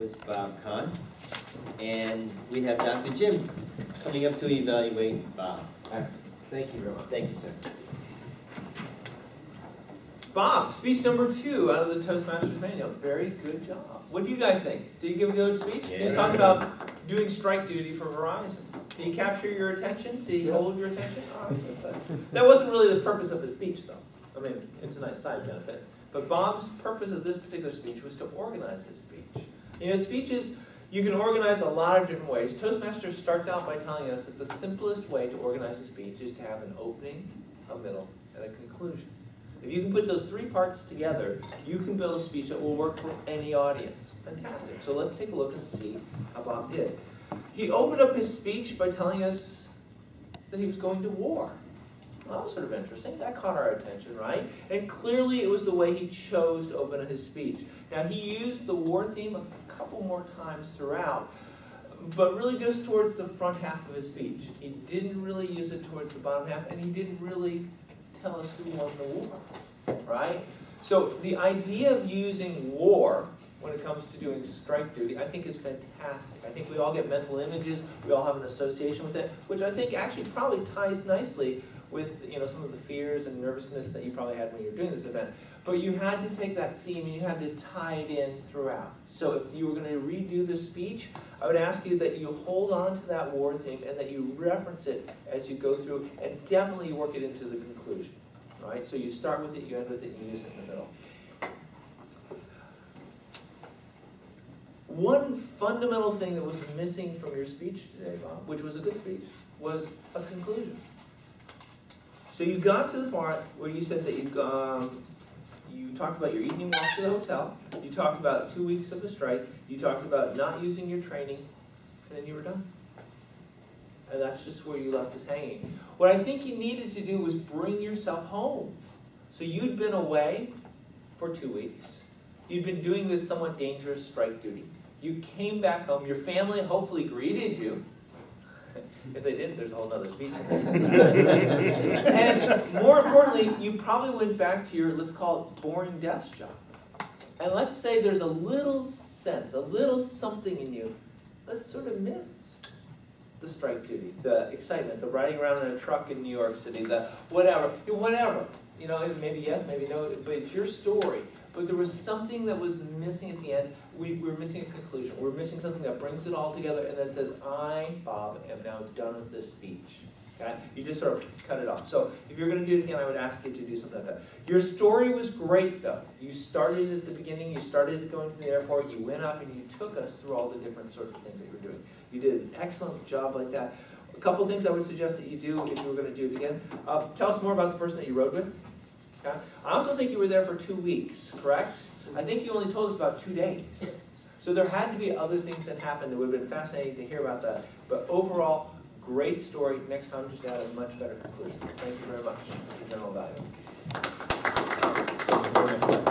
Ms. Bob Kahn. And we have Dr. Jim coming up to evaluate Bob. Excellent. Thank you very much. Thank you, sir. Bob, speech number 2 out of the Toastmasters manual. Very good job. What do you guys think? Did you give a good speech? Yeah. He's talking about doing strike duty for Verizon. Did he capture your attention? Did he hold your attention? Oh, that wasn't really the purpose of his speech, though. I mean, it's a nice side benefit. But Bob's purpose of this particular speech was to organize his speech. You know, speeches, you can organize a lot of different ways. Toastmasters starts out by telling us that the simplest way to organize a speech is to have an opening, a middle, and a conclusion. If you can put those 3 parts together, you can build a speech that will work for any audience. Fantastic. So let's take a look and see how Bob did. He opened up his speech by telling us that he was going to war. Well, that was sort of interesting. That caught our attention, right? And clearly it was the way he chose to open his speech. Now, he used the war theme a couple more times throughout, but really just towards the front half of his speech. He didn't really use it towards the bottom half, and he didn't really tell us who won the war, right? So the idea of using war when it comes to doing strike duty, I think is fantastic. I think we all get mental images, we all have an association with it, which I think actually probably ties nicely with, you know, some of the fears and nervousness that you probably had when you were doing this event. But you had to take that theme and you had to tie it in throughout. So if you were going to redo the speech, I would ask you that you hold on to that war theme and that you reference it as you go through, and definitely work it into the conclusion. Right? So you start with it, you end with it, and you use it in the middle. One fundamental thing that was missing from your speech today, Bob, which was a good speech, was a conclusion. So you got to the part where you said that you talked about your evening walk to the hotel, you talked about 2 weeks of the strike, you talked about not using your training, and then you were done. And that's just where you left us hanging. What I think you needed to do was bring yourself home. So you'd been away for 2 weeks. You'd been doing this somewhat dangerous strike duty. You came back home. Your family hopefully greeted you. If they didn't, there's a whole other speech. And more importantly, you probably went back to your, let's call it, boring desk job. And let's say there's a little sense, a little something in you that sort of miss the strike duty, the excitement, the riding around in a truck in New York City, the whatever. You know, maybe yes, maybe no, but it's your story. But there was something that was missing at the end. We were missing a conclusion. We're missing something that brings it all together and then says, I, Bob, am now done with this speech. Okay? You just sort of cut it off. So if you're going to do it again, I would ask you to do something like that. Your story was great, though. You started at the beginning. You started going to the airport. You went up and you took us through all the different sorts of things that you were doing. You did an excellent job like that. A couple of things I would suggest that you do if you were going to do it again. Tell us more about the person that you rode with. Okay? I also think you were there for 2 weeks, correct? I think you only told us about 2 days. So there had to be other things that happened. It would have been fascinating to hear about that. But overall, great story. Next time, just add a much better conclusion. Thank you very much. General value.